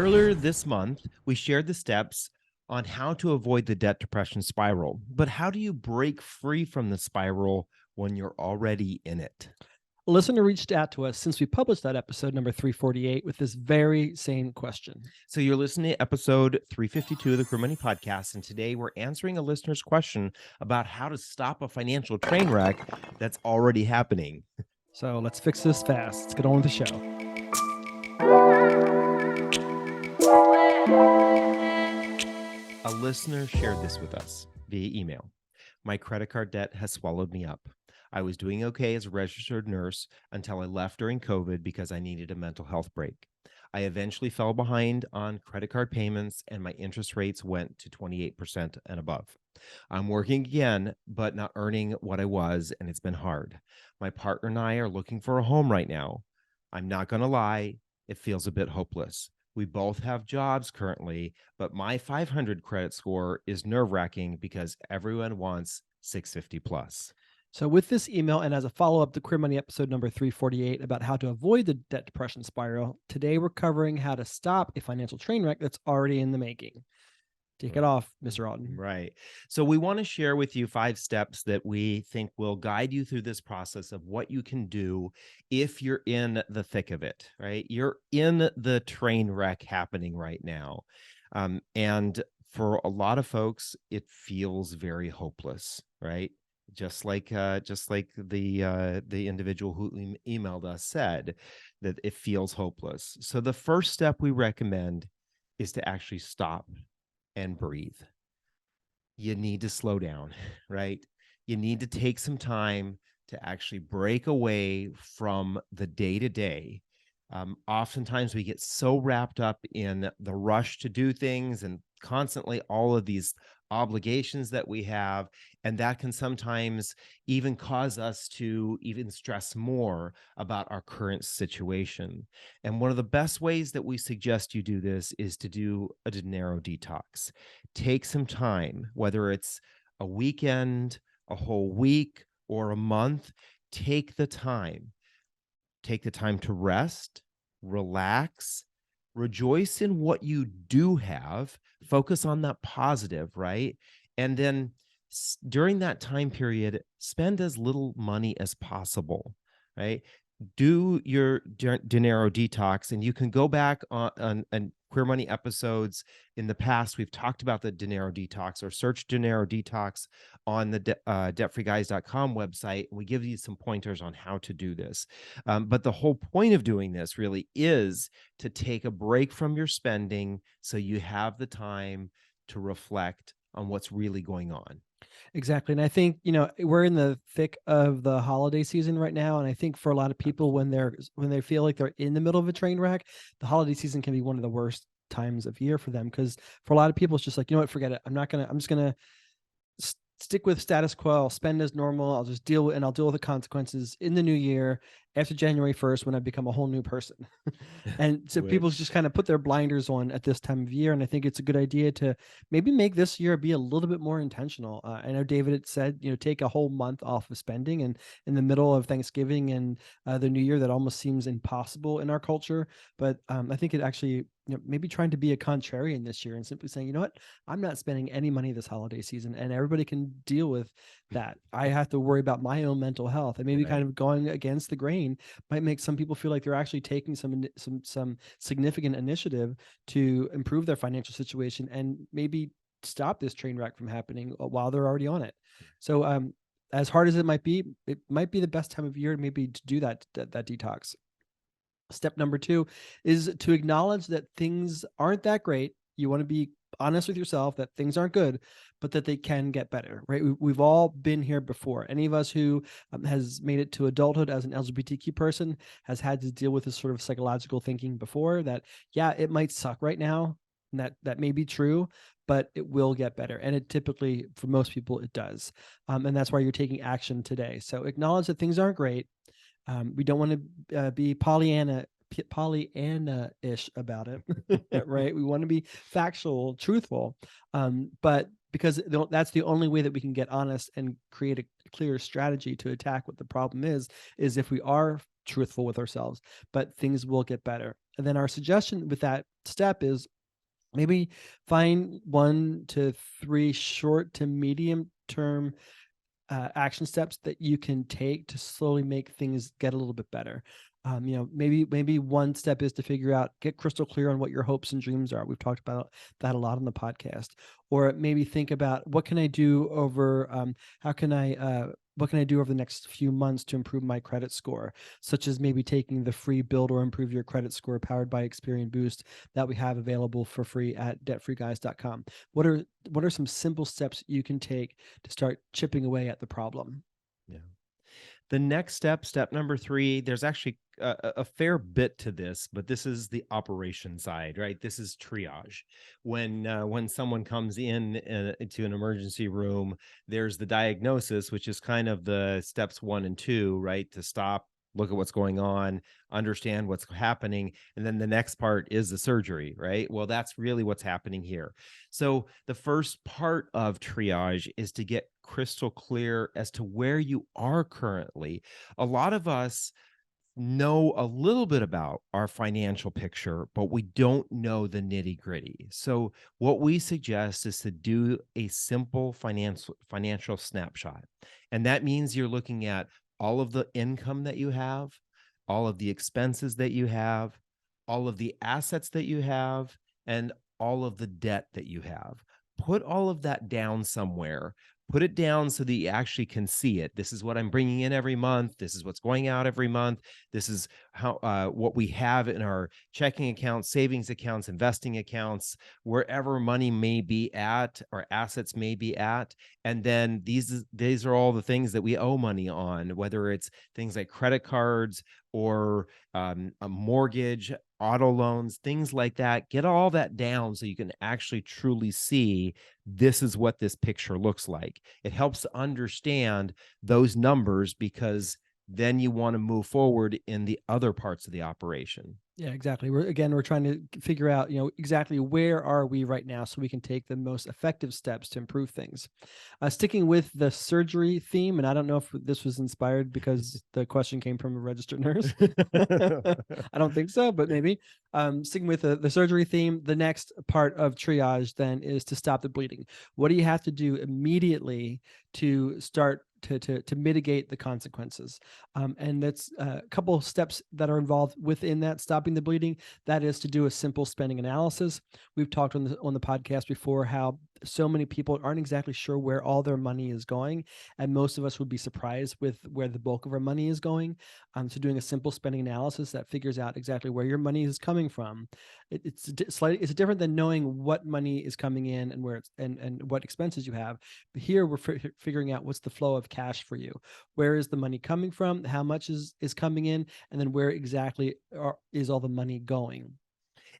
Earlier this month, we shared the steps on how to avoid the debt depression spiral. But how do you break free from the spiral when you're already in it? A listener reached out to us since we published that episode number 348 with this very same question. So you're listening to episode 352 of the Career Money Podcast, and today we're answering a listener's question about how to stop a financial train wreck that's already happening. So let's fix this fast. Let's get on with the show. A listener shared this with us via email. My credit card debt has swallowed me up. I was doing okay as a registered nurse until I left during COVID because I needed a mental health break. I eventually fell behind on credit card payments and my interest rates went to 28% and above. I'm working again, but not earning what I was, and it's been hard. My partner and I are looking for a home right now. I'm not going to lie, it feels a bit hopeless. We both have jobs currently, but my 500 credit score is nerve-wracking because everyone wants 650 plus. So with this email and as a follow-up to Queer Money episode number 348 about how to avoid the debt depression spiral, today we're covering how to stop a financial train wreck that's already in the making. Take it off, Mr. Alden. Right. So we want to share with you 5 steps that we think will guide you through this process of what you can do if you're in the thick of it, right? You're in the train wreck happening right now. And for a lot of folks, it feels very hopeless, right? Just like the individual who emailed us said, that it feels hopeless. So the first step we recommend is to actually stop and breathe. You need to slow down, right? You need to take some time to actually break away from the day to day. Oftentimes we get so wrapped up in the rush to do things and constantly all of these obligations that we have, and that can sometimes even cause us to even stress more about our current situation. And one of the best ways that we suggest you do this is to do a dinero detox. Take some time, whether it's a weekend, a whole week, or a month. Take the time. Take the time to rest, relax, rejoice in what you do have, focus on that positive, right? And then during that time period, spend as little money as possible, right? Do your dinero detox, and you can go back on Queer Money episodes in the past. We've talked about the dinero detox, or search dinero detox on the debtfreeguys.com website. We give you some pointers on how to do this. But the whole point of doing this really is to take a break from your spending so you have the time to reflect on what's really going on. Exactly. And I think, we're in the thick of the holiday season right now. And I think for a lot of people, when they feel like they're in the middle of a train wreck, the holiday season can be one of the worst times of year for them. Because for a lot of people, it's just like, you know what, forget it. I'm just gonna stick with status quo. I'll spend as normal. I'll deal with the consequences in the new year after January 1st when I become a whole new person. And so people Which just kind of put their blinders on at this time of year. And I think it's a good idea to maybe make this year be a little bit more intentional. I know David had said, take a whole month off of spending, and in the middle of Thanksgiving and the new year, that almost seems impossible in our culture. But I think it actually, maybe trying to be a contrarian this year and simply saying, you know what, I'm not spending any money this holiday season, and everybody can deal with that. I have to worry about my own mental health, and maybe kind of going against the grain might make some people feel like they're actually taking some significant initiative to improve their financial situation and maybe stop this train wreck from happening while they're already on it. So as hard as it might be the best time of year maybe to do that detox. Step number 2 is to acknowledge that things aren't that great. You want to be honest with yourself that things aren't good, but that they can get better, right? We've all been here before. Any of us who has made it to adulthood as an LGBTQ person has had to deal with this sort of psychological thinking before that, yeah, it might suck right now. And that may be true, but it will get better. And it typically, for most people, it does. And that's why you're taking action today. So acknowledge that things aren't great. We don't want to be Pollyanna-ish about it, right? We want to be factual, truthful, but because that's the only way that we can get honest and create a clear strategy to attack what the problem is if we are truthful with ourselves. But things will get better. And then our suggestion with that step is maybe find 1 to 3 short to medium term action steps that you can take to slowly make things get a little bit better. Maybe one step is to figure out, get crystal clear on what your hopes and dreams are. We've talked about that a lot on the podcast. Or maybe think about, what can I do over how can I what can I do over the next few months to improve my credit score, such as maybe taking the free Build or Improve Your Credit Score powered by Experian Boost that we have available for free at debtfreeguys.com. What are some simple steps you can take to start chipping away at the problem? Yeah. The next step, step number 3, there's actually a fair bit to this, but this is the operation side, right? This is triage. When someone comes in to an emergency room, there's the diagnosis, which is kind of the steps 1 and 2, right? To stop, look at what's going on, understand what's happening, and then the next part is the surgery, right? Well, that's really what's happening here. So the first part of triage is to get crystal clear as to where you are currently. A lot of us know a little bit about our financial picture, but we don't know the nitty gritty. So what we suggest is to do a simple financial snapshot. And that means you're looking at all of the income that you have, all of the expenses that you have, all of the assets that you have, and all of the debt that you have. Put all of that down somewhere. Put it down so that you actually can see it. This is what I'm bringing in every month. This is what's going out every month. This is how what we have in our checking accounts, savings accounts, investing accounts, wherever money may be at or assets may be at. And then these are all the things that we owe money on, whether it's things like credit cards or a mortgage, auto loans, things like that. Get all that down so you can actually truly see, this is what this picture looks like. It helps to understand those numbers, because then you want to move forward in the other parts of the operation. Yeah, exactly. We're trying to figure out, exactly where are we right now so we can take the most effective steps to improve things. Sticking with the surgery theme, and I don't know if this was inspired because the question came from a registered nurse. I don't think so, but maybe. Sticking with the surgery theme, the next part of triage then is to stop the bleeding. What do you have to do immediately to start to mitigate the consequences? And that's a couple of steps that are involved within that stopping the bleeding. That is to do a simple spending analysis. We've talked on the podcast before how so many people aren't exactly sure where all their money is going, and most of us would be surprised with where the bulk of our money is going. So doing a simple spending analysis that figures out exactly where your money is coming from, it's different than knowing what money is coming in and where it's and what expenses you have. But here we're figuring out what's the flow of cash for you. Where is the money coming from? How much is coming in? And then where exactly is all the money going?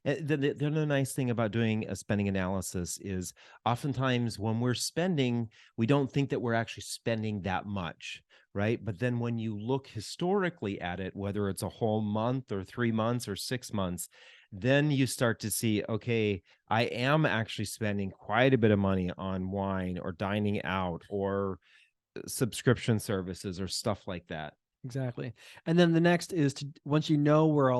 The nice thing about doing a spending analysis is, oftentimes when we're spending, we don't think that we're actually spending that much, right? But then when you look historically at it, whether it's a whole month or 3 months or 6 months, then you start to see, okay, I am actually spending quite a bit of money on wine or dining out or subscription services or stuff like that. Exactly. And then the next is to, once you know where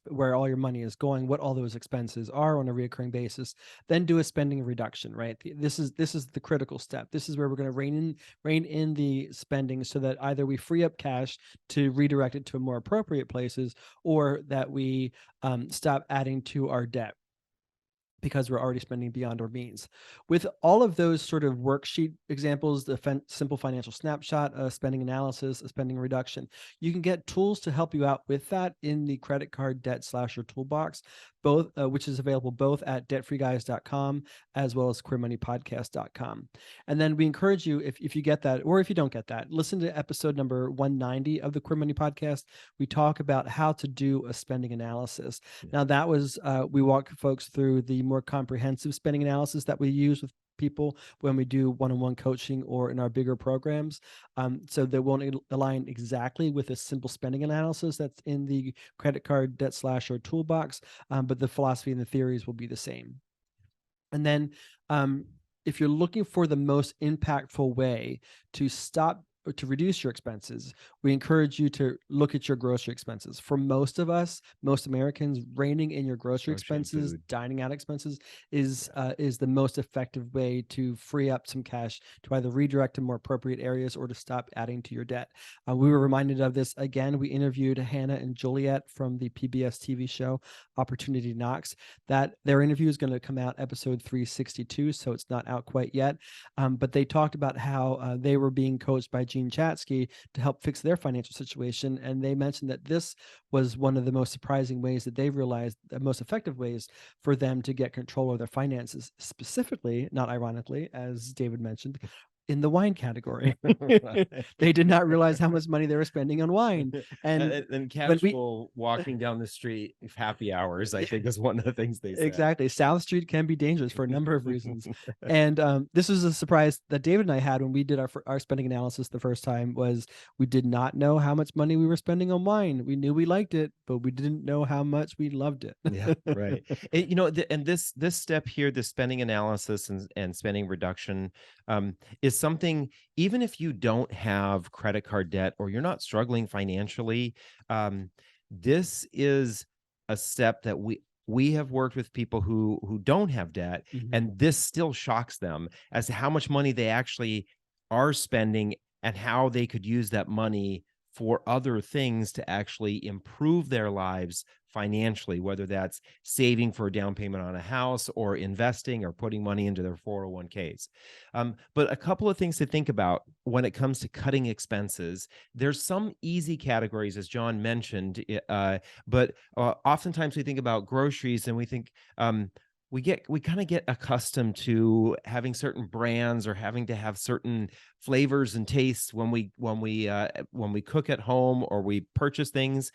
where all your money is going, what all those expenses are on a recurring basis, then do a spending reduction, right? This is the critical step. This is where we're going to rein in the spending so that either we free up cash to redirect it to more appropriate places, or that we stop adding to our debt because we're already spending beyond our means. With all of those sort of worksheet examples, the simple financial snapshot, a spending analysis, a spending reduction, you can get tools to help you out with that in the credit card debt slasher toolbox, both which is available both at debtfreeguys.com as well as queermoneypodcast.com. And then we encourage you, if you get that, or if you don't get that, listen to episode number 190 of the Queer Money Podcast. We talk about how to do a spending analysis. Now that was we walk folks through the more comprehensive spending analysis that we use with people when we do one-on-one coaching or in our bigger programs. So they won't align exactly with a simple spending analysis that's in the credit card debt slasher toolbox, but the philosophy and the theories will be the same. And then if you're looking for the most impactful way to stop to reduce your expenses, we encourage you to look at your grocery expenses. For most of us, most Americans, reining in your grocery Grocery and expenses, food. dining out expenses Yeah. is the most effective way to free up some cash to either redirect to more appropriate areas or to stop adding to your debt. We were reminded of this again. We interviewed Hannah and Juliet from the PBS TV show Opportunity Knocks. That their interview is going to come out episode 362, so it's not out quite yet. But they talked about how they were being coached by Gene Chatsky to help fix their financial situation. And they mentioned that this was one of the most surprising ways that they realized the most effective ways for them to get control of their finances, specifically, not ironically, as David mentioned, in the wine category. They did not realize how much money they were spending on wine. And And when we casual walking down the street, happy hours, I think is one of the things they said. exactly. South Street can be dangerous for a number of reasons. And this was a surprise that David and I had when we did our spending analysis the first time. Was we did not know how much money we were spending on wine. We knew we liked it, but we didn't know how much we loved it. Yeah, right. And, and this step here, the spending analysis and spending reduction, is something. Even if you don't have credit card debt or you're not struggling financially, this is a step that we have worked with people who don't have debt, Mhm. and this still shocks them as to how much money they actually are spending and how they could use that money for other things to actually improve their lives financially, whether that's saving for a down payment on a house or investing or putting money into their 401ks. But a couple of things to think about when it comes to cutting expenses. There's some easy categories, as John mentioned, but oftentimes we think about groceries and we think, we kind of get accustomed to having certain brands or having to have certain flavors and tastes when we cook at home or we purchase things.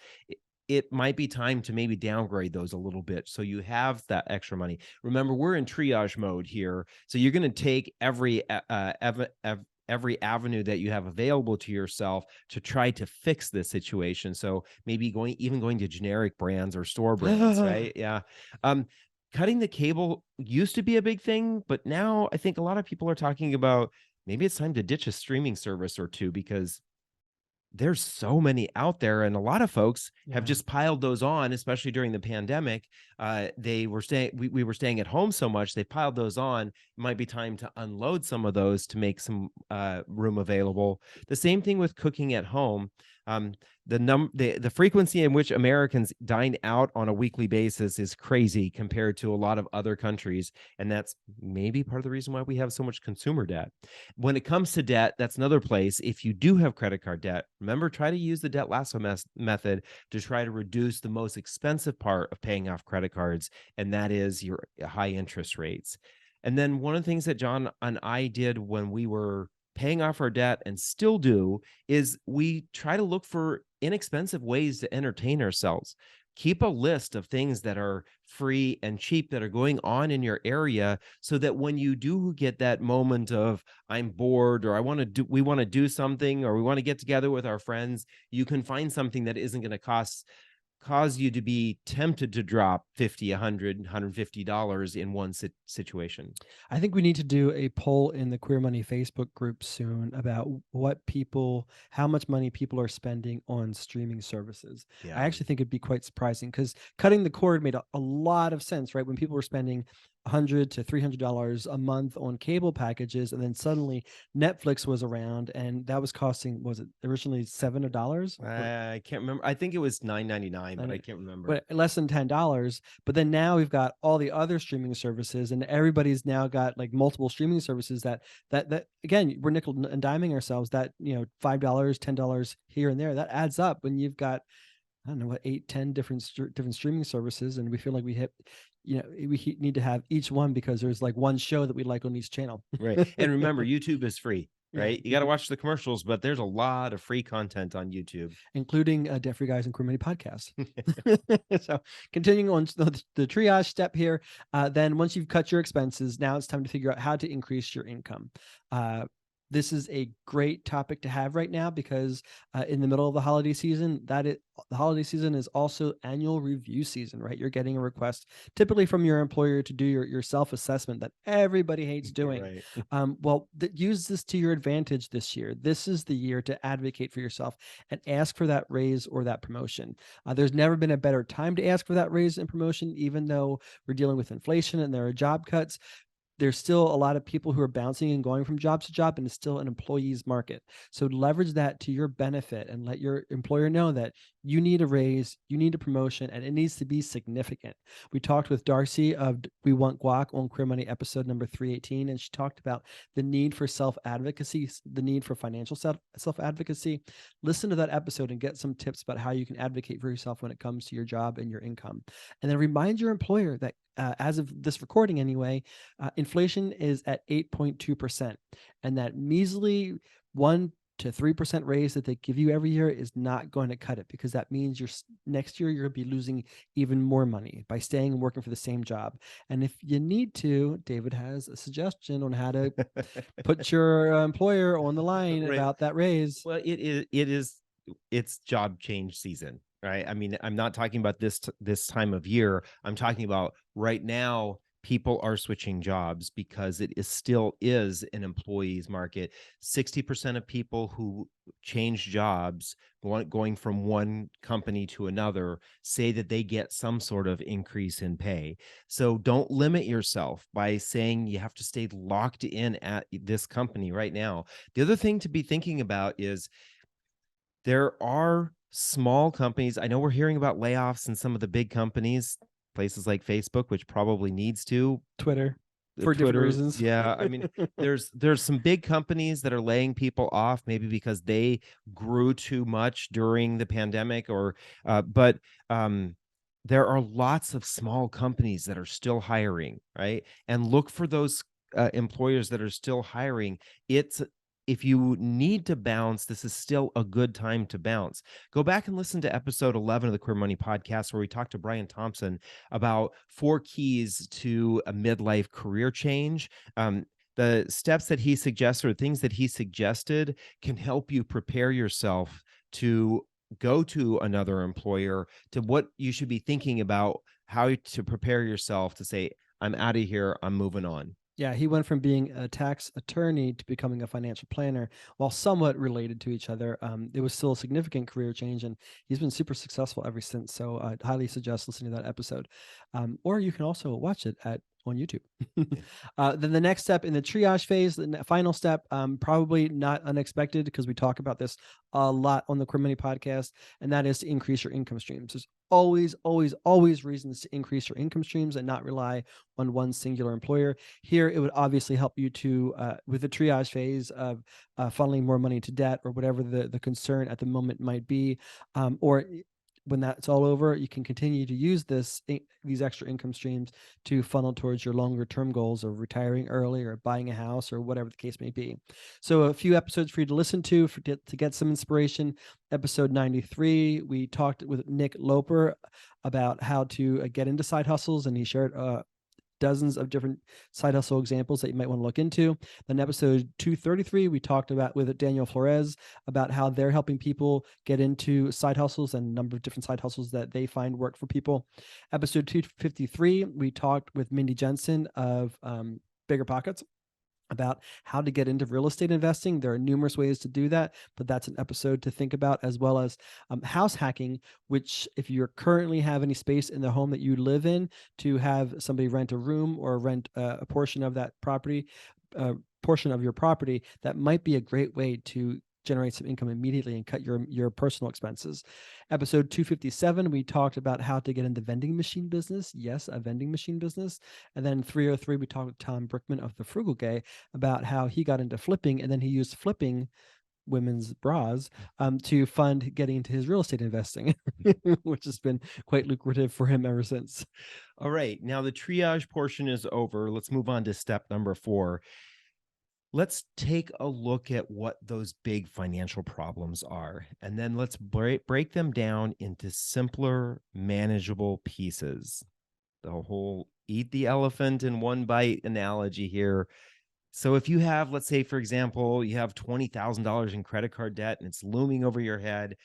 It might be time to maybe downgrade those a little bit so you have that extra money. Remember, we're in triage mode here, so you're going to take every avenue that you have available to yourself to try to fix this situation. So maybe going to generic brands or store brands, right? Yeah. Um, Cutting the cable used to be a big thing, but now I think a lot of people are talking about maybe it's time to ditch a streaming service or two because there's so many out there, and a lot of folks have Yeah. just piled those on, especially during the pandemic. We were staying at home so much, they piled those on. It might be time to unload some of those to make some room available. The same thing with cooking at home. Um, the frequency in which Americans dine out on a weekly basis is crazy compared to a lot of other countries, and that's maybe part of the reason why we have so much consumer debt. When it comes to debt, that's another place. If you do have credit card debt, remember, try to use the debt lasso method to try to reduce the most expensive part of paying off credit cards, and that is your high interest rates. And then one of the things that John and I did when we were paying off our debt and still do is we try to look for inexpensive ways to entertain ourselves. Keep a list of things that are free and cheap that are going on in your area so that when you do get that moment of I'm bored or we want to do something or we want to get together with our friends, you can find something that isn't going to cause you to be tempted to drop 50, 100, $150 in one situation. I think we need to do a poll in the Queer Money Facebook group soon about how much money people are spending on streaming services. I Yeah. actually think it'd be quite surprising because cutting the cord made a lot of sense, right? When people were spending $100 to $300 a month on cable packages, and then suddenly Netflix was around, and that was costing, was it originally $7 I can't remember. I think it was $9.99, but I can't remember. but less than $10. But then now we've got all the other streaming services, and everybody's now got like multiple streaming services that again, we're nickel and diming ourselves. That $5, $10 here and there, that adds up when you've got, I don't know, what, 8, 10 different streaming services, and we feel like we need to have each one because there's like one show that we like on each channel. Right. And remember, YouTube is free, Yeah, right? You got to watch the commercials, but there's a lot of free content on YouTube. including Debt Free Guys and Queer Money podcast. So continuing on the triage step here, then once you've cut your expenses, now it's time to figure out how to increase your income. this is a great topic to have right now because in the middle of the holiday season, the holiday season is also annual review season, right? You're getting a request typically from your employer to do your self assessment that everybody hates doing. Right. Use this to your advantage this year. This is the year to advocate for yourself and ask for that raise or that promotion. There's never been a better time to ask for that raise and promotion, even though we're dealing with inflation and there are job cuts. There's still a lot of people who are bouncing and going from job to job, and it's still an employee's market. So leverage that to your benefit and let your employer know that you need a raise, you need a promotion, and it needs to be significant. We talked with Darcy of We Want Guac on Queer Money episode number 318, and she talked about the need for self advocacy, the need for financial self advocacy. Listen to that episode and get some tips about how you can advocate for yourself when it comes to your job and your income. And then remind your employer that as of this recording anyway, inflation is at 8.2%. And that measly 1 to 3% raise that they give you every year is not going to cut it, because that means next year you're going to be losing even more money by staying and working for the same job. And if you need to, David has a suggestion on how to put your employer on the line Right. about that raise. Well, it's job change season, right? I mean, I'm not talking about this time of year. I'm talking about right now. People are switching jobs because it still is an employee's market. 60% of people who change jobs, going from one company to another, say that they get some sort of increase in pay. So don't limit yourself by saying you have to stay locked in at this company right now. The other thing to be thinking about is there are small companies. I know we're hearing about layoffs in some of the big companies, places like Facebook, which probably needs to. Twitter, for different Twitter, reasons. yeah. I mean, there's some big companies that are laying people off, maybe because they grew too much during the pandemic, or but there are lots of small companies that are still hiring, right? And look for those employers that are still hiring. It's If you need to bounce, this is still a good time to bounce. Go back and listen to episode 11 of the Queer Money podcast, where we talked to Brian Thompson about 4 keys to a midlife career change. The steps that he suggests, or things that he suggested, can help you prepare yourself to go to another employer, to what you should be thinking about, how to prepare yourself to say, I'm out of here, I'm moving on. Yeah, he went from being a tax attorney to becoming a financial planner. While somewhat related to each other, it was still a significant career change, and he's been super successful ever since. So I'd highly suggest listening to that episode. Or you can also watch it on YouTube. Yeah. Then the next step in the triage phase, the final step, probably not unexpected because we talk about this a lot on the Queer Money podcast, and that is to increase your income streams. There's always, always, always reasons to increase your income streams and not rely on one singular employer. Here, it would obviously help you to, with the triage phase of funneling more money to debt or whatever the concern at the moment might be, or when that's all over, you can continue to use these extra income streams to funnel towards your longer term goals of retiring early or buying a house or whatever the case may be. So a few episodes for you to listen to to get some inspiration. Episode 93, we talked with Nick Loper about how to get into side hustles, and he shared dozens of different side hustle examples that you might want to look into. Then episode 233, we talked about with Daniel Flores about how they're helping people get into side hustles and a number of different side hustles that they find work for people. Episode 253, we talked with Mindy Jensen of Bigger Pockets about how to get into real estate investing. There are numerous ways to do that, but that's an episode to think about, as well as house hacking, which if you're currently have any space in the home that you live in, to have somebody rent a room or rent a portion of that property, portion of your property, that might be a great way to generate some income immediately and cut your personal expenses. Episode 257, we talked about how to get into vending machine business. Yes, a vending machine business. And then 303, we talked with Tom Brickman of The Frugal Gay about how he got into flipping, and then he used flipping women's bras to fund getting into his real estate investing, which has been quite lucrative for him ever since. All right. Now the triage portion is over. Let's move on to step number 4. Let's take a look at what those big financial problems are, and then let's break them down into simpler, manageable pieces. The whole eat the elephant in one bite analogy here. So if you have, let's say, for example, you have $20,000 in credit card debt and it's looming over your head,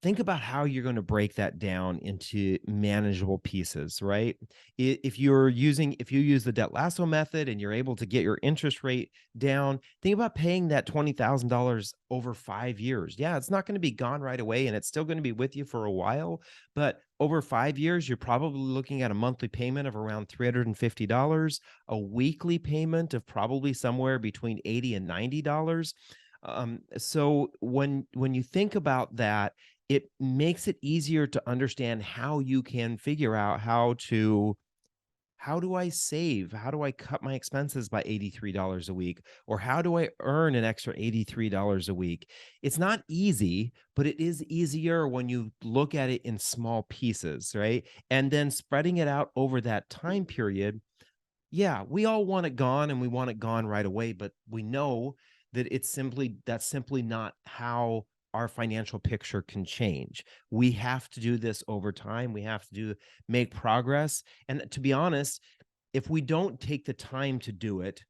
think about how you're going to break that down into manageable pieces, right? If you use the debt lasso method and you're able to get your interest rate down, think about paying that $20,000 over 5 years. Yeah, it's not going to be gone right away and it's still going to be with you for a while, but over 5 years, you're probably looking at a monthly payment of around $350, a weekly payment of probably somewhere between $80 and $90. So when you think about that, it makes it easier to understand how you can figure out how do I save? How do I cut my expenses by $83 a week? Or how do I earn an extra $83 a week? It's not easy, but it is easier when you look at it in small pieces, right? And then spreading it out over that time period. Yeah, we all want it gone and we want it gone right away, but we know that that's simply not how our financial picture can change. We have to do this over time. We have to make progress. And to be honest, if we don't take the time to do it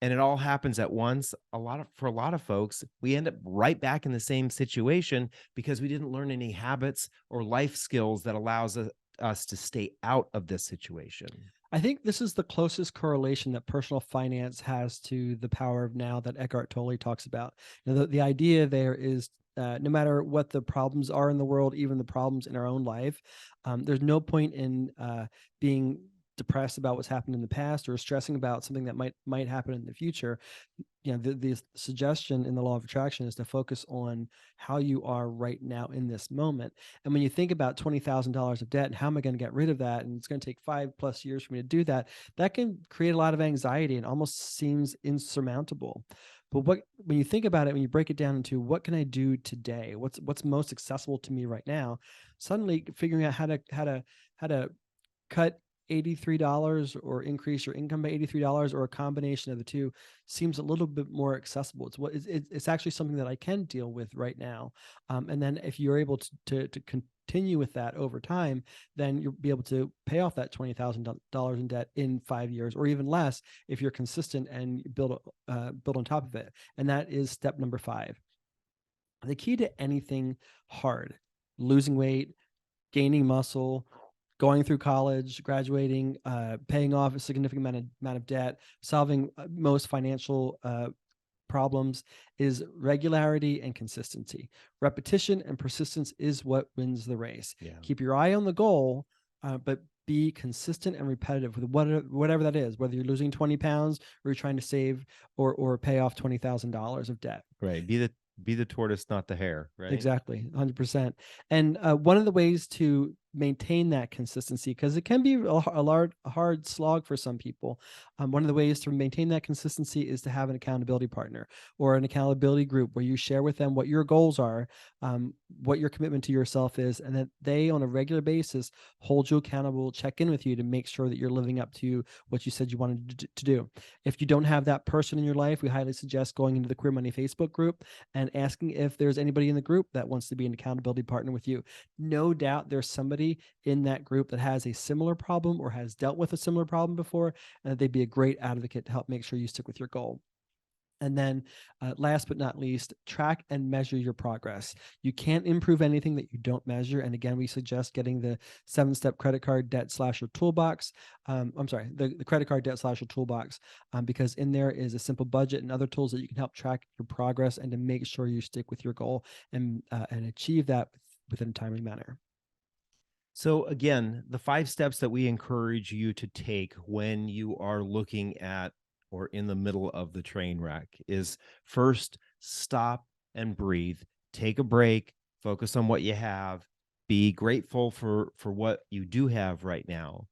and it all happens at once, for a lot of folks, we end up right back in the same situation because we didn't learn any habits or life skills that allows us to stay out of this situation. I think this is the closest correlation that personal finance has to the power of now that Eckhart Tolle talks about. The idea there is no matter what the problems are in the world, even the problems in our own life, there's no point in being depressed about what's happened in the past or stressing about something that might happen in the future. The suggestion in the law of attraction is to focus on how you are right now in this moment. And when you think about $20,000 of debt and how am I going to get rid of that, and it's going to take 5+ years for me to do that, that can create a lot of anxiety and almost seems insurmountable. But when you think about it, when you break it down into what can I do today, what's most accessible to me right now, suddenly figuring out how to cut $83 or increase your income by $83 or a combination of the two seems a little bit more accessible. It's actually something that I can deal with right now. And then if you're able to continue with that over time, then you'll be able to pay off that $20,000 in debt in 5 years or even less if you're consistent and build on top of it. And that is step number 5. The key to anything hard, losing weight, gaining muscle, going through college, graduating, paying off a significant amount of debt, solving most financial problems is regularity and consistency. Repetition and persistence is what wins the race. Yeah. Keep your eye on the goal, but be consistent and repetitive with whatever that is, whether you're losing 20 pounds or you're trying to save or pay off $20,000 of debt. Right. Be the tortoise, not the hare, right? Exactly, 100%. And one of the ways to maintain that consistency, because it can be a hard slog for some people, one of the ways to maintain that consistency is to have an accountability partner or an accountability group where you share with them what your goals are, what your commitment to yourself is, and that they, on a regular basis, hold you accountable, check in with you to make sure that you're living up to what you said you wanted to do. If you don't have that person in your life, we highly suggest going into the Queer Money Facebook group and asking if there's anybody in the group that wants to be an accountability partner with you. No doubt there's somebody in that group that has a similar problem or has dealt with a similar problem before, and that they'd be a great advocate to help make sure you stick with your goal. And then last but not least, track and measure your progress. You can't improve anything that you don't measure. And again, we suggest getting the 7-step credit card debt slasher toolbox. I'm sorry, the credit card debt slasher toolbox, because in there is a simple budget and other tools that you can help track your progress and to make sure you stick with your goal and achieve that within a timely manner. So again, the 5 steps that we encourage you to take when you are looking at or in the middle of the train wreck is first, stop and breathe. Take a break, focus on what you have, be grateful for what you do have right now.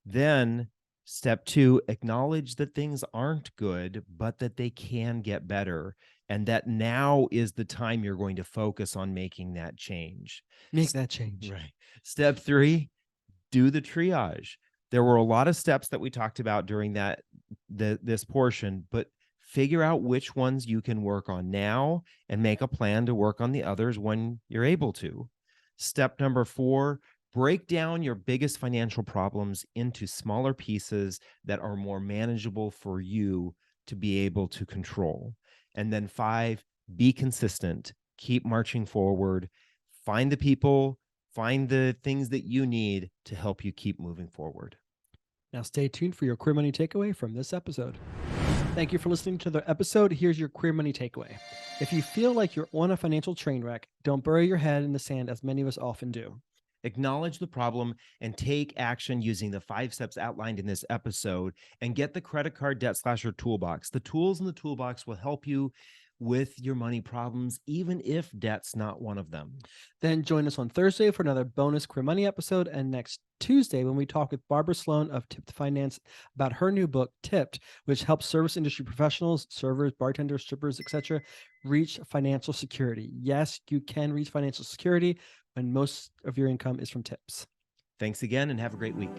Then step 2, acknowledge that things aren't good, but that they can get better and that now is the time you're going to focus on making that change. Make that change. Right. Step 3, do the triage. There were a lot of steps that we talked about during this portion, but figure out which ones you can work on now and make a plan to work on the others when you're able to. Step number 4, break down your biggest financial problems into smaller pieces that are more manageable for you to be able to control. And then 5, be consistent, keep marching forward, find the people, find the things that you need to help you keep moving forward. Now, stay tuned for your Queer Money takeaway from this episode. Thank you for listening to the episode. Here's your Queer Money takeaway. If you feel like you're on a financial train wreck, don't bury your head in the sand as many of us often do. Acknowledge the problem and take action using the 5 steps outlined in this episode, and get the credit card debt slasher toolbox. The tools in the toolbox will help you with your money problems, even if debt's not one of them. Then join us on Thursday for another bonus Queer Money episode, and next Tuesday when we talk with Barbara Sloan of Tipped Finance about her new book, Tipped, which helps service industry professionals, servers, bartenders, strippers, etc., reach financial security. Yes, you can reach financial security when most of your income is from tips. Thanks again and have a great week.